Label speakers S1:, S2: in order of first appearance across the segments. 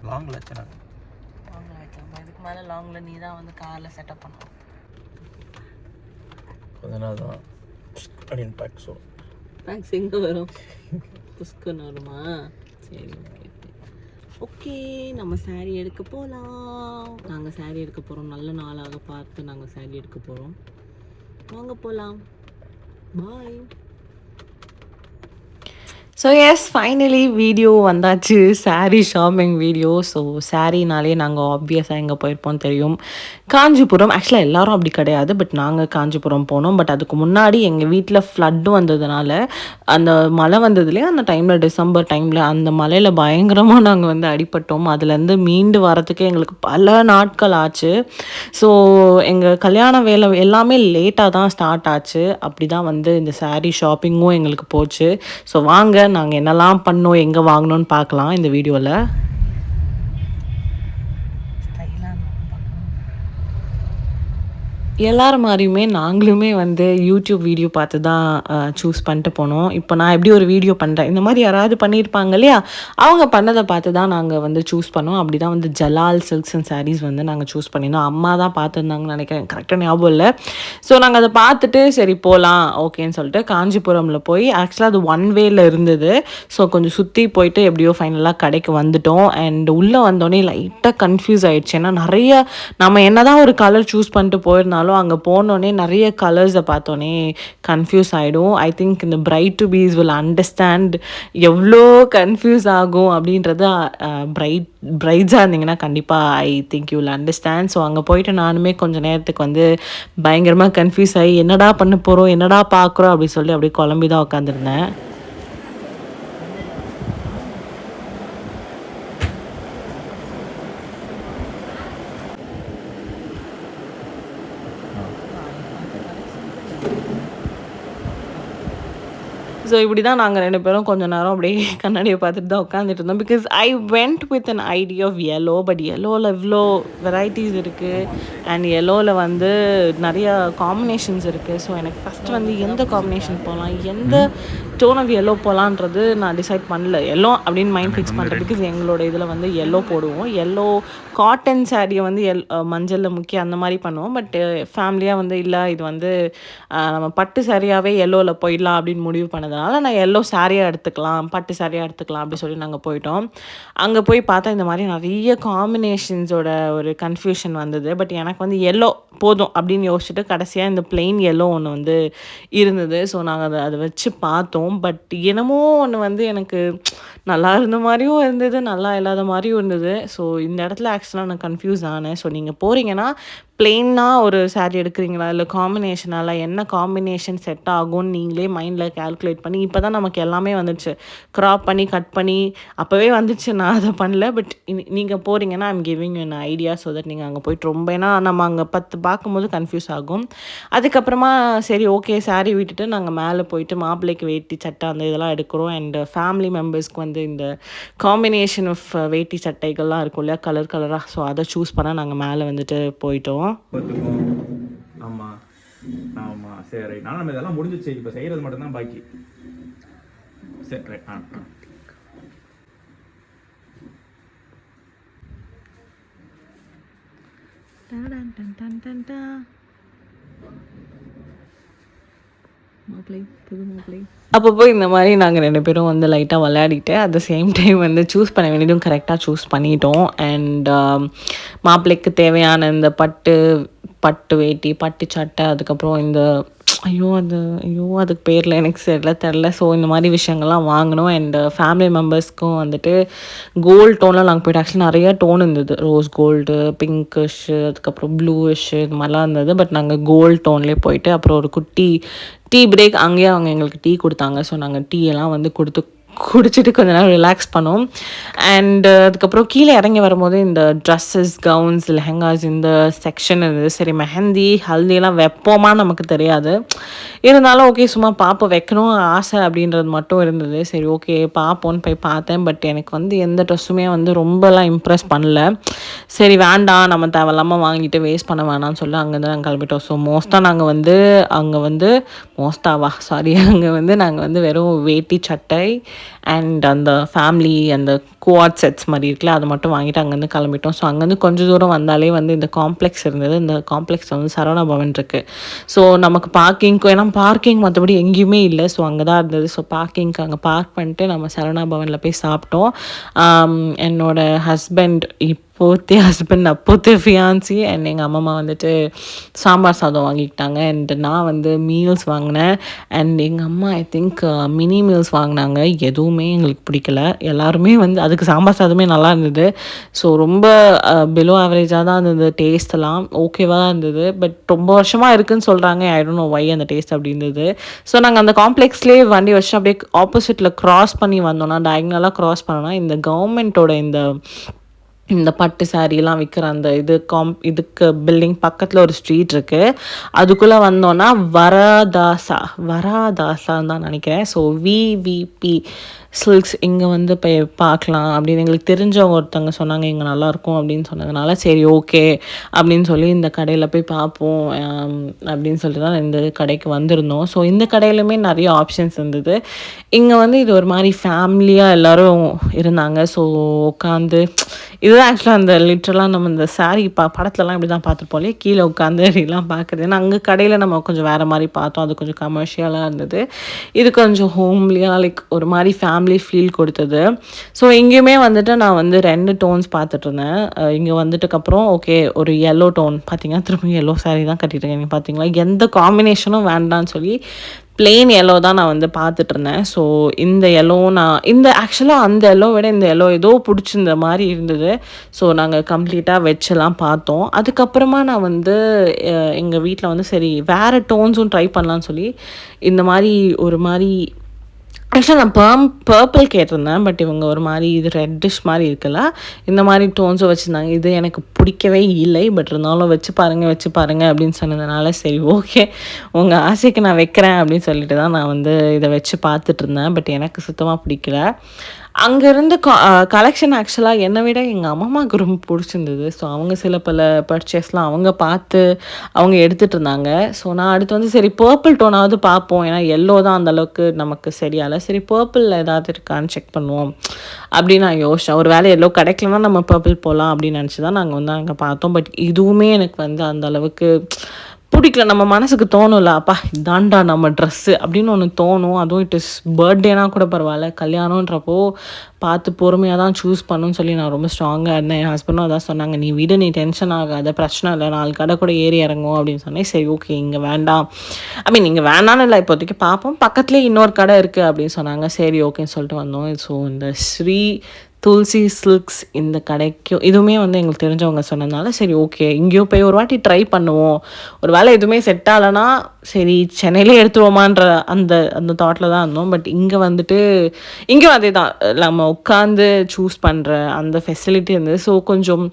S1: லாங்கில் வச்சுறேன்.
S2: லாங்கில் வைக்கலாமா? இதுக்கு மேலே லாங்கில் நீ தான் வந்து காரில் செட்டப் பண்ணணும்.
S1: கொஞ்ச நாள் தான் அப்படின்னு
S2: பேக்ஸ் எங்கே வரும்? புஷ்கன்னு வருமா? சரி, ஓகே ஓகே. நம்ம சாரீ எடுக்க போகலாம். நாங்கள் சாரீ எடுக்க போகிறோம். நல்ல நாளாக பார்த்து நாங்கள் சாரீ எடுக்க போகிறோம். வாங்க போகலாம். பாய்.
S3: ஸோ எஸ், ஃபைனலி வீடியோ வந்தாச்சு, சாரீ ஷாப்பிங் வீடியோ. ஸோ சாரீனாலே நாங்கள் ஆப்வியஸாக எங்கே போயிருப்போம் தெரியும், காஞ்சிபுரம். ஆக்சுவலாக எல்லோரும் அப்படி கிடையாது, பட் நாங்கள் காஞ்சிபுரம் போனோம். பட் அதுக்கு முன்னாடி எங்கள் வீட்டில் ஃப்ளட்டு வந்ததுனால, அந்த மழை வந்ததுலேயே அந்த டைமில், டிசம்பர் டைமில், அந்த மழையில் பயங்கரமாக நாங்கள் வந்து அடிபட்டோம். அதுலேருந்து மீண்டு வரத்துக்கு எங்களுக்கு பல நாட்கள் ஆச்சு. ஸோ எங்கள் கல்யாண வேலை எல்லாமே லேட்டாக தான் ஸ்டார்ட் ஆச்சு. அப்படி தான் வந்து இந்த சாரீ ஷாப்பிங்கும் எங்களுக்கு போச்சு. ஸோ வாங்க நாங்கள் என்னெல்லாம் பண்ணோம், எங்கே வாங்கினோன்னு பார்க்கலாம் இந்த வீடியோவில். எல்லாரும் மாதிரியுமே நாங்களுமே வந்து யூடியூப் வீடியோ பார்த்து தான் சூஸ் பண்ணிட்டு போனோம். இப்போ நான் எப்படி ஒரு வீடியோ பண்ணுறேன், இந்த மாதிரி யாராவது பண்ணியிருப்பாங்க இல்லையா, அவங்க பண்ணதை பார்த்து தான் நாங்கள் வந்து சூஸ் பண்ணோம். அப்படி தான் வந்து ஜலால் சில்க்ஸ் அண்ட் சாரீஸ் வந்து நாங்கள் சூஸ் பண்ணியிருந்தோம். அம்மா தான் பார்த்துருந்தாங்கன்னு நினைக்கிறேன், கரெக்டாக ஞாபகம் இல்லை. ஸோ நாங்கள் அதை பார்த்துட்டு சரி போகலாம் ஓகேன்னு சொல்லிட்டு காஞ்சிபுரமில் போய், ஆக்சுவலாக அது ஒன் வேல இருந்தது. ஸோ கொஞ்சம் சுற்றி போயிட்டு எப்படியோ ஃபைனலாக கடைக்கு வந்துட்டோம். அண்ட் உள்ளே வந்தோடனே லைட்டாக கன்ஃபியூஸ் ஆகிடுச்சு. ஏன்னா நிறைய நம்ம என்ன தான் ஒரு கலர் சூஸ் பண்ணிட்டு போயிருந்தாலும் அங்கே போனோடனே நிறைய கலர்ஸை பார்த்தோன்னே கன்ஃபியூஸ் ஆகிடும். ஐ திங்க் இந்த bride to be's will understand எவ்வளோ கன்ஃபியூஸ் ஆகும் அப்படின்றத. பிரைட்ஸாக இருந்தீங்கன்னா கண்டிப்பாக I think you will understand. So அங்கே போயிட்டு நானுமே கொஞ்சம் நேரத்துக்கு வந்து பயங்கரமாக கன்ஃபியூஸ் ஆகி என்னடா பண்ண போகிறோம், என்னடா பார்க்குறோம் அப்படி சொல்லி அப்படியே குழம்பி தான் உட்காந்துருந்தேன். ஸோ இப்படி தான் நாங்கள் 2 பேரும் கொஞ்சம் நேரம் அப்படியே கண்ணாடியை பார்த்துட்டு தான் உட்காந்துட்டு இருந்தோம். Because I went with an idea of yellow. But எல்லோவில் இவ்வளோ வெரைட்டிஸ் இருக்குது அண்ட் எல்லோவில் வந்து நிறையா காம்பினேஷன்ஸ் இருக்குது. ஸோ எனக்கு ஃபஸ்ட்டு வந்து எந்த காம்பினேஷன் போகலாம், எந்த டோன் ஆஃப் எல்லோ போகலான்றது நான் டிசைட் பண்ணல. எல்லோ அப்படின்னு மைண்ட் ஃபிக்ஸ் பண்ணுறேன். பிகாஸ் எங்களோட இதில் வந்து எல்லோ போடுவோம். எல்லோ காட்டன் சாரியை வந்து மஞ்சளில் முக்கிய அந்த மாதிரி பண்ணுவோம். பட் ஃபேமிலியாக வந்து இல்லை, இது வந்து நம்ம பட்டு சாரியாகவே எல்லோவில் போயிடலாம் அப்படின்னு முடிவு பண்ணதுனால நான் எல்லோ சாரியாக எடுத்துக்கலாம், பட்டு சாரியாக எடுத்துக்கலாம் அப்படி சொல்லி நாங்கள் போயிட்டோம். அங்கே போய் பார்த்தா இந்த மாதிரி நிறைய காம்பினேஷன்ஸோட ஒரு கன்ஃபியூஷன் வந்தது. பட் எனக்கு வந்து எல்லோ போதும் அப்படின்னு யோசிச்சுட்டு கடைசியாக இந்த பிளெயின் எல்லோ ஒன்று வந்து இருந்தது. ஸோ நாங்கள் அதை வச்சு பார்த்தோம். பட் என்னமோ ஒன்று வந்து எனக்கு நல்லா இருந்த மாதிரியும் இருந்தது, நல்லா இல்லாத மாதிரியும் இருந்தது. ஸோ இந்த இடத்துல ஆக்சுவலாக நான் கன்ஃபியூஸ் ஆனேன். ஸோ நீங்கள் போகிறீங்கன்னா பிளெயினாக ஒரு சாரீ எடுக்கிறீங்களா, இல்லை காம்பினேஷனால என்ன காம்பினேஷன் செட் ஆகும்னு நீங்களே மைண்டில் கேல்குலேட் பண்ணி, இப்போ தான் நமக்கு எல்லாமே வந்துடுச்சு, க்ராப் பண்ணி கட் பண்ணி அப்போவே வந்துடுச்சு. நான் அதை பண்ணல. பட் நீங்கள் போகிறீங்கன்னா I'm giving you an idea so that நீங்கள் அங்கே போய்ட்டு ரொம்ப, ஏன்னா நம்ம அங்கே 10 பார்க்கும்போது கன்ஃபியூஸ் ஆகும். அதுக்கப்புறமா சரி ஓகே சாரீ விட்டுட்டு நாங்கள் மேலே போயிட்டு மாப்பிள்ளைக்கு வேட்டி சட்டை அந்த இதெல்லாம் எடுக்கிறோம். அண்ட் ஃபேமிலி மெம்பர்ஸ்க்கு வந்து இந்த காம்பினேஷன் ஆஃப் வேட்டி சட்டைகள்லாம் இருக்கும் இல்லையா, கலர் கலராக. ஸோ அதை சூஸ் பண்ணால் நாங்கள் மேலே வந்துட்டு போயிட்டோம்.
S1: ஆமாம் ஆமாம் சரி ரைட். ஆனால் நம்ம இதெல்லாம் முடிஞ்சிச்சு, இப்போ செய்கிறது மட்டும்தான் பாக்கி. சரி ரைட்.
S3: அப்போ போய் இந்த மாதிரி நாங்கள் 2 பேரும் வந்து லைட்டாக விளையாடிட்டு அட் த சேம் டைம் வந்து சூஸ் பண்ண வேண்டியதும் கரெக்டாக சூஸ் பண்ணிட்டோம். அண்ட் மாப்பிள்ளைக்கு தேவையான இந்த பட்டு வேட்டி, பட்டு சட்டை, அதுக்கப்புறம் இந்த அதுக்கு பேரில் எனக்கு தெரில. ஸோ இந்த மாதிரி விஷயங்கள்லாம் வாங்கினோம். அண்ட் ஃபேமிலி மெம்பர்ஸ்க்கும் வந்துட்டு கோல்டு டோனில் நாங்கள் போய்ட்டு, ஆக்சுவலி நிறையா டோன் இருந்தது, ரோஸ் கோல்டு, பிங்கிஷு, அதுக்கப்புறம் ப்ளூயிஷு, இது மாதிரிலாம் இருந்தது. பட் நாங்கள் கோல்டு டோன்லேயே போயிட்டு அப்புறம் ஒரு குட்டி டீ பிரேக் அங்கேயே அவங்க எங்களுக்கு டீ கொடுத்தாங்க. ஸோ நாங்கள் டீ எல்லாம் வந்து குடிச்சிட்டு கொஞ்ச நேரம் ரிலாக்ஸ் பண்ணோம். அண்ட் அதுக்கப்புறம் கீழே இறங்கி வரும்போது இந்த ட்ரெஸ்ஸஸ், கவுன்ஸ், லெஹங்காஸ் இந்த செக்ஷன் இருந்தது. சரி மெஹந்தி ஹல்தியெல்லாம் வைப்போமா நமக்கு தெரியாது, இருந்தாலும் ஓகே சும்மா பார்ப்போம், வைக்கணும் ஆசை அப்படின்றது மட்டும் இருந்தது. சரி ஓகே பார்ப்போன்னு போய் பார்த்தேன். பட் எனக்கு வந்து எந்த ட்ரெஸ்ஸுமே வந்து ரொம்பலாம் இம்ப்ரெஸ் பண்ணல. சரி வேண்டாம், நம்ம தேவையில்லாமல் வாங்கிட்டு வேஸ்ட் பண்ண வேணாம்னு சொல்லி அங்கேருந்து நாங்கள் கிளம்பிட்டோம். ஸோ நாங்கள் வந்து அங்கே வந்து வெறும் வேட்டி சட்டை, அண்ட் அந்த ஃபேமிலி அந்த குவாட் செட்ஸ் மாதிரி இருக்குல்ல அது மட்டும் வாங்கிட்டு அங்கேருந்து கிளம்பிட்டோம். ஸோ அங்கேருந்து கொஞ்சம் தூரம் வந்தாலே வந்து இந்த காம்ப்ளெக்ஸ் இருந்தது. இந்த காம்ப்ளெக்ஸ் வந்து சரவணா பவன் இருக்குது. ஸோ நமக்கு பார்க்கிங்க்கும் ஏன்னா பார்க்கிங் மற்றபடி எங்கேயுமே இல்லை. ஸோ அங்கே தான் இருந்தது. ஸோ பார்க்கிங்க்கு அங்கே பார்க் பண்ணிட்டு நம்ம சரவணா பவனில் போய் சாப்பிட்டோம். என்னோட ஹஸ்பண்ட் அப்போத்தே ஃபியான்சி அண்ட் எங்கள் அம்மா வந்துட்டு சாம்பார் சாதம் வாங்கிக்கிட்டாங்க. அண்ட் நான் வந்து மீல்ஸ் வாங்கினேன். அண்ட் எங்கள் அம்மா ஐ திங்க் மினி மீல்ஸ் வாங்கினாங்க. எதுவுமே எங்களுக்கு பிடிக்கல. எல்லாருமே வந்து அதுக்கு சாம்பார் சாதமே நல்லா இருந்தது. ஸோ ரொம்ப பிலோ ஆவரேஜாக தான் இருந்தது. டேஸ்ட்டெல்லாம் ஓகேவாக தான் இருந்தது. பட் ரொம்ப வருஷமாக இருக்குதுன்னு சொல்கிறாங்க. ஐ டோன்ட் நோ வை அந்த டேஸ்ட் அப்படி இருந்தது. ஸோ நாங்கள் அந்த காம்ப்ளெக்ஸ்லேயே வண்டி வச்சு அப்படியே ஆப்போசிட்டில் க்ராஸ் பண்ணி வந்தோம்னா டயக்னலாக க்ராஸ் பண்ணோன்னா இந்த கவர்மெண்ட்டோட இந்த பட்டு சாரீலாம் விற்கிற அந்த இதுக்கு பில்டிங் பக்கத்தில் ஒரு ஸ்ட்ரீட் இருக்குது. அதுக்குள்ளே வந்தோன்னா வராதாசான்னு தான் நினைக்கிறேன். ஸோ விவிபி சில்க்ஸ் இங்கே வந்து போய் பார்க்கலாம் அப்படின்னு எங்களுக்கு தெரிஞ்சவங்க ஒருத்தவங்க சொன்னாங்க இங்கே நல்லாயிருக்கும் அப்படின்னு சொன்னதுனால சரி ஓகே அப்படின்னு சொல்லி இந்த கடையில் போய் பார்ப்போம் அப்படின்னு சொல்லிட்டு தான் இந்த கடைக்கு வந்திருந்தோம். ஸோ இந்த கடையிலுமே நிறைய ஆப்ஷன்ஸ் இருந்தது. இங்கே வந்து இது ஒரு மாதிரி ஃபேமிலியாக எல்லோரும் இருந்தாங்க. ஸோ உட்காந்து இதுதான் ஆக்சுவலாக அந்த லிட்ரலாக நம்ம இந்த சாரீ படத்துலலாம் இப்படி தான் பார்த்துருப்போம் இல்லையா, கீழே உட்காந்து அப்படிலாம் பார்க்குறது. ஏன்னா அங்கே கடையில் நம்ம கொஞ்சம் வேறு மாதிரி பார்த்தோம். அது கொஞ்சம் கமர்ஷியலாக இருந்தது. இது கொஞ்சம் ஹோம்லியாக லைக் ஒரு மாதிரி ஃபேமிலி ஃபீல் கொடுத்தது. ஸோ இங்கேயுமே வந்துட்டு நான் வந்து 2 டோன்ஸ் பார்த்துட்டு இருந்தேன். இங்கே வந்துட்டுக்கப்புறம் ஓகே ஒரு எல்லோ டோன் பார்த்தீங்கன்னா திரும்ப எல்லோ சாரீ தான் கட்டிட்டுருக்கேன். நீங்கள் பார்த்தீங்களா எந்த காம்பினேஷனும் வேண்டான்னு சொல்லி பிளெயின் எல்லோ தான் நான் வந்து பார்த்துட்டு இருந்தேன். ஸோ இந்த எல்லோ ஆக்சுவலாக அந்த எல்லோ விட இந்த எல்லோ ஏதோ பிடிச்சிருந்த மாதிரி இருந்தது. ஸோ நாங்கள் கம்ப்ளீட்டாக வச்செல்லாம் பார்த்தோம். அதுக்கப்புறமா நான் வந்து எங்கள் வீட்டில் வந்து சரி வேறு டோன்ஸும் ட்ரை பண்ணலான்னு சொல்லி இந்த மாதிரி ஒரு மாதிரி ஆக்சுவலாக நான் பர்பிள் கேட்டிருந்தேன். பட் இவங்க ஒரு மாதிரி இது ரெட்டிஷ் மாதிரி இருக்குல்ல இந்த மாதிரி டோன்ஸும் வச்சுருந்தாங்க. இது எனக்கு பிடிக்கவே இல்லை. பட் இருந்தாலும் வச்சு பாருங்கள் அப்படின்னு சொன்னதுனால சரி ஓகே உங்கள் ஆசைக்கு நான் வைக்கிறேன் அப்படின்னு சொல்லிட்டு தான் நான் வந்து இதை வச்சு பார்த்துட்டு இருந்தேன். பட் எனக்கு சுத்தமாக பிடிக்கல. அங்கேருந்து கலெக்ஷன் ஆக்சுவலாக என்னை விட எங்கள் அம்மாவுக்கு ரொம்ப பிடிச்சிருந்தது. ஸோ அவங்க சில பல பர்ச்சேஸ்லாம் அவங்க பார்த்து அவங்க எடுத்துகிட்டு இருந்தாங்க. ஸோ நான் அடுத்து வந்து சரி பர்பிள் டோனாவது பார்ப்போம். ஏன்னா எல்லோ தான் அந்தளவுக்கு நமக்கு சரியால சரி பர்பிளில் ஏதாவது இருக்கான்னு செக் பண்ணுவோம் அப்படின்னு நான் யோசித்தேன். ஒரு வேலை எல்லோ கிடைக்கலன்னா நம்ம பர்பிள் போகலாம் அப்படின்னு நினச்சி தான் நாங்கள் வந்து அங்கே பார்த்தோம். பட் இதுவுமே எனக்கு வந்து அந்தளவுக்கு பிடிக்கல. நம்ம மனசுக்கு தோணும்ல அப்பா இதாண்டா நம்ம ட்ரெஸ்ஸு அப்படின்னு ஒன்று தோணும். அதுவும் இட் இஸ் பர்த்டேனா கூட பரவாயில்ல, கல்யாணன்றப்போ பார்த்து பொறுமையாக தான் சூஸ் பண்ணுன்னு சொல்லி நான் ரொம்ப ஸ்ட்ராங்காக இருந்தேன். என் ஹஸ்பண்டும் அதான் சொன்னாங்க, நீ விடு, நீ டென்ஷன் ஆகாத, பிரச்சனை இல்லை, 4 கடை கூட ஏறி இறங்கும் அப்படின்னு சொன்னேன். சரி ஓகே இங்கே வேண்டாம், இங்கே வேண்டான்னு இல்லை, இப்போதைக்கு பார்ப்போம், பக்கத்துலேயே இன்னொரு கடை இருக்குது அப்படின்னு சொன்னாங்க. சரி ஓகேன்னு சொல்லிட்டு வந்தோம். ஸோ இந்த ஸ்ரீ துளசி சில்க்ஸ் இந்த கடைக்கும் இதுவுமே வந்து எங்களுக்கு தெரிஞ்சவங்க சொன்னதுனால சரி ஓகே இங்கேயோ போய் ஒரு வாட்டி ட்ரை பண்ணுவோம். ஒரு வேளை எதுவுமே செட் ஆகலைன்னா சரி சென்னையிலே எடுத்துருவோமான்ற அந்த தாட்டில் தான் இருந்தோம். பட் இங்கே வந்துட்டு இங்கேயும் அதே தான், நம்ம உட்காந்து சூஸ் பண்ணுற அந்த ஃபெசிலிட்டி இருந்தது. ஸோ கொஞ்சம்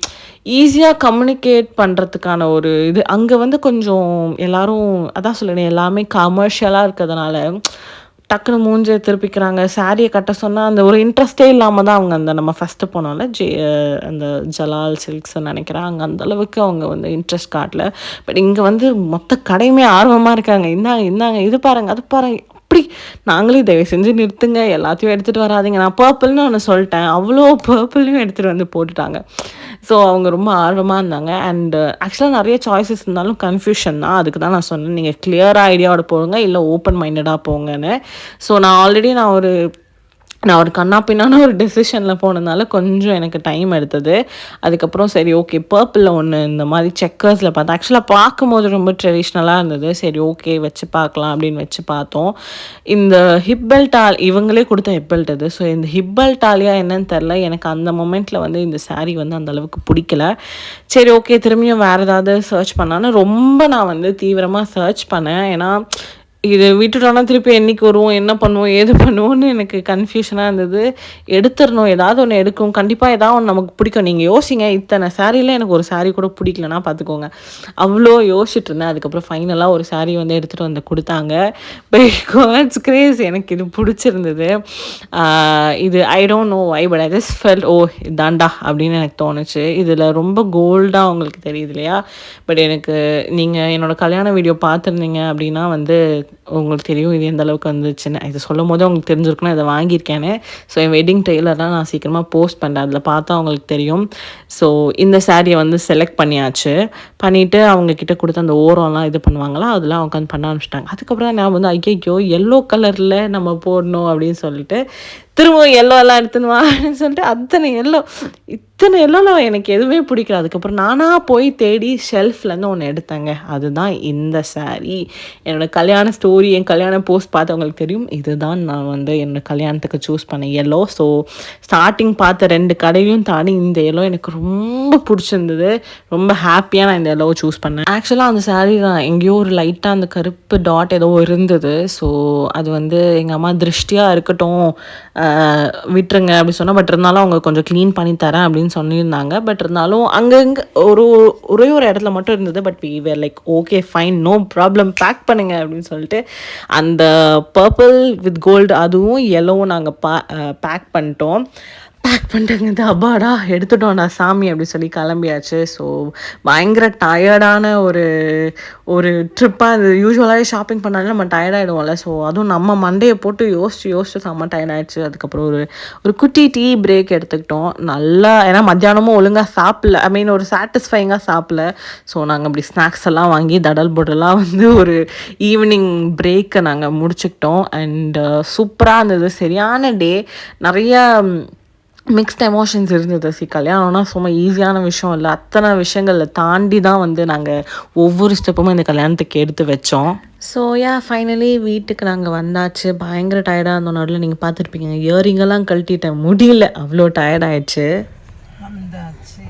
S3: ஈஸியாக கம்யூனிகேட் பண்ணுறதுக்கான ஒரு இது அங்கே வந்து கொஞ்சம் எல்லோரும் அதான் சொல்லுறேன், எல்லாமே கமர்ஷியலாக இருக்கிறதுனால டக்குன்னு மூஞ்சை திருப்பிக்கிறாங்க. சாரியை கட்ட சொன்னால் அந்த ஒரு இன்ட்ரெஸ்டே இல்லாமல் தான் அவங்க அந்த நம்ம ஃபஸ்ட்டு போனோம்ல அந்த ஜலால் சில்க்ஸ்ன்னு நினைக்கிறேன், அங்கே அந்தளவுக்கு அவங்க வந்து இன்ட்ரெஸ்ட் காட்டல. பட் இங்கே வந்து மொத்த கடையுமே ஆர்வமாக இருக்காங்க, இந்தாங்க இது பாருங்கள் அது பாருங்கள், அப்படி நாங்களே தயவு செஞ்சு நிறுத்துங்க, எல்லாத்தையும் எடுத்துகிட்டு வராதிங்க. நான் பர்பிள்னு ஒன்று சொல்லிட்டேன், அவ்வளோ பர்பிளையும் எடுத்துகிட்டு வந்து போட்டுட்டாங்க. ஸோ அவங்க ரொம்ப ஆர்வமாக இருந்தாங்க. அண்ட் ஆக்சுவலாக நிறைய சாய்ஸஸ் இருந்தாலும் கன்ஃபியூஷன் தான். அதுக்கு தான் நான் சொன்னேன், நீங்கள் கிளியராக ஐடியாவோட போங்க இல்லை ஓப்பன் மைண்டடாக போங்கன்னு. ஸோ நான் ஆல்ரெடி நான் ஒரு கண்ணா பின்னான ஒரு டெசிஷனில் போனதுனால கொஞ்சம் எனக்கு டைம் எடுத்தது. அதுக்கப்புறம் சரி ஓகே பர்பிளில் ஒன்று இந்த மாதிரி செக்கர்ஸில் பார்த்தேன். ஆக்சுவலாக பார்க்கும்போது ரொம்ப ட்ரெடிஷ்னலாக இருந்தது. சரி ஓகே வச்சு பார்க்கலாம் அப்படின்னு வச்சு பார்த்தோம். இந்த ஹிப் பெல்ட்டால் இவங்களே கொடுத்த ஹிப் பெல்ட் இது. ஸோ இந்த ஹிப் பெல்ட்டாலியா என்னன்னு தெரில, எனக்கு அந்த மொமெண்ட்டில் வந்து இந்த சாரீ வந்து அந்தளவுக்கு பிடிக்கல. சரி ஓகே திரும்பியும் வேறு ஏதாவது சர்ச் பண்ணான்னு ரொம்ப நான் வந்து தீவிரமாக சர்ச் பண்ணேன். ஏன்னா இது விட்டுட்டோன்னா திருப்பி என்றைக்கு வருவோம், என்ன பண்ணுவோம், ஏது பண்ணுவோன்னு எனக்கு கன்ஃபியூஷனாக இருந்தது. எடுத்துடணும், ஏதாவது ஒன்று எடுக்கும், கண்டிப்பாக ஏதாவது ஒன்று நமக்கு பிடிக்கும். நீங்கள் யோசிங்க, இத்தனை சாரியில் எனக்கு ஒரு சாரீ கூட பிடிக்கலன்னா பார்த்துக்கோங்க, அவ்வளோ யோசிச்சுட்டு இருந்தேன். அதுக்கப்புறம் ஃபைனலாக ஒரு சாரீ வந்து எடுத்துகிட்டு வந்து கொடுத்தாங்க. பட் கிரேஸ் எனக்கு இது பிடிச்சிருந்தது. இது I don't know why, but I just felt oh இதாண்டா அப்படின்னு எனக்கு தோணுச்சு. இதில் ரொம்ப கோல்டாக உங்களுக்கு தெரியுது இல்லையா. பட் எனக்கு நீங்கள் என்னோடய கல்யாண வீடியோ பார்த்துருந்தீங்க அப்படின்னா வந்து உங்களுக்கு தெரியும் இது எந்த அளவுக்கு வந்துச்சுன்னு. இது சொல்லும் போது உங்களுக்கு தெரிஞ்சிருக்குன்னா இதை வாங்கியிருக்கேன்னு. ஸோ என் வெட்டிங் ட்ரெய்லர்லாம் நான் சீக்கிரமாக போஸ்ட் பண்ணுறேன், அதில் பார்த்தா அவங்களுக்கு தெரியும். ஸோ இந்த சாரியை வந்து செலக்ட் பண்ணியாச்சு. பண்ணிவிட்டு அவங்கக்கிட்ட கொடுத்து அந்த ஓரம்லாம் இது பண்ணுவாங்களா, அதெல்லாம் உட்காந்து பண்ண ஆரம்பிச்சிட்டாங்க. அதுக்கப்புறம் நான் வந்து ஐயோ எல்லோ கலரில் நம்ம போடணும் அப்படின்னு சொல்லிட்டு திரும்ப எல்லோலாம் எடுத்துன்னு வா அப்படின்னு சொல்லிட்டு அத்தனை எல்லோவில் எனக்கு எதுவுமே பிடிக்கல. அதுக்கப்புறம் நானாக போய் தேடி ஷெல்ஃப்லேருந்து ஒன்று எடுத்தேங்க. அதுதான் இந்த சாரீ. என்னோடய கல்யாண ஸ்டோரி, என் கல்யாண போஸ்ட் பார்த்தவங்களுக்கு தெரியும். இதுதான் நான் வந்து என்னோடய கல்யாணத்துக்கு சூஸ் பண்ணேன் எல்லோ. ஸோ ஸ்டார்டிங் பார்த்த 2 கடையும் தாண்டி இந்த எல்லோ எனக்கு ரொம்ப பிடிச்சிருந்தது. ரொம்ப ஹாப்பியாக நான் இந்த எல்லோவை சூஸ் பண்ணேன். ஆக்சுவலாக அந்த சாரீ நான் எங்கேயோ ஒரு லைட்டாக அந்த கருப்பு டாட் ஏதோ இருந்தது. ஸோ அது வந்து எங்கள் அம்மா திருஷ்டியாக இருக்கட்டும் விட்டுருங்க அப்படி சொன்னால், பட் இருந்தாலும் அவங்க கொஞ்சம் க்ளீன் பண்ணி தரேன் அப்படின்னு சொல்லியிருந்தாங்க. பட் இருந்தாலும் அங்கங்கே ஒரே ஒரு இடத்துல மட்டும் இருந்தது. But we were like okay fine, no problem, pack பண்ணுங்க அப்படின்னு சொல்லிட்டு அந்த பர்பிள் வித் கோல்டு அதுவும் எல்லோவும் நாங்கள் பேக் பண்ணிட்டோம். பேக் பண்ணிட்டேங்க, அப்பாடா எடுத்துட்டோம்டா சாமி அப்படி சொல்லி கிளம்பியாச்சு. ஸோ பயங்கர டயர்டான ஒரு ட்ரிப்பாக அது. யூஸ்வலாகவே ஷாப்பிங் பண்ணாலும் நம்ம டயர்டாகிடுவோம்ல. ஸோ அதுவும் நம்ம மண்டையை போட்டு யோசிச்சு செம்ம டயர்டாகிடுச்சு. அதுக்கப்புறம் ஒரு குட்டி டீ பிரேக் எடுத்துக்கிட்டோம் நல்லா. ஏன்னா மத்தியானமும் ஒழுங்காக சாப்பிடல, ஒரு சாட்டிஸ்ஃபைங்காக சாப்பிடல. ஸோ நாங்கள் அப்படி ஸ்நாக்ஸ் எல்லாம் வாங்கி தடல் பொடலாம் வந்து ஒரு ஈவினிங் பிரேக்கை நாங்கள் முடிச்சுக்கிட்டோம். அண்ட் சூப்பராக இருந்தது, சரியான டே. நிறையா மிக்ஸ்ட் எமோஷன்ஸ் இருந்தது. கல்யாணம்னா சும்மா ஈஸியான விஷயம் இல்லை, அத்தனை விஷயங்களில் தாண்டி தான் வந்து நாங்கள் ஒவ்வொரு ஸ்டெப்புமே இந்த கல்யாணத்துக்கு எடுத்து வச்சோம். ஸோ ஃபைனலி வீட்டுக்கு நாங்கள் வந்தாச்சு. பயங்கர டயர்டாக இருந்தோம். நடுவில் நீங்கள் பார்த்துருப்பீங்க இயரிங்கெல்லாம் கழட்டிட்டேன், முடியல, அவ்வளோ டயர்டாயிடுச்சு. வந்தாச்சு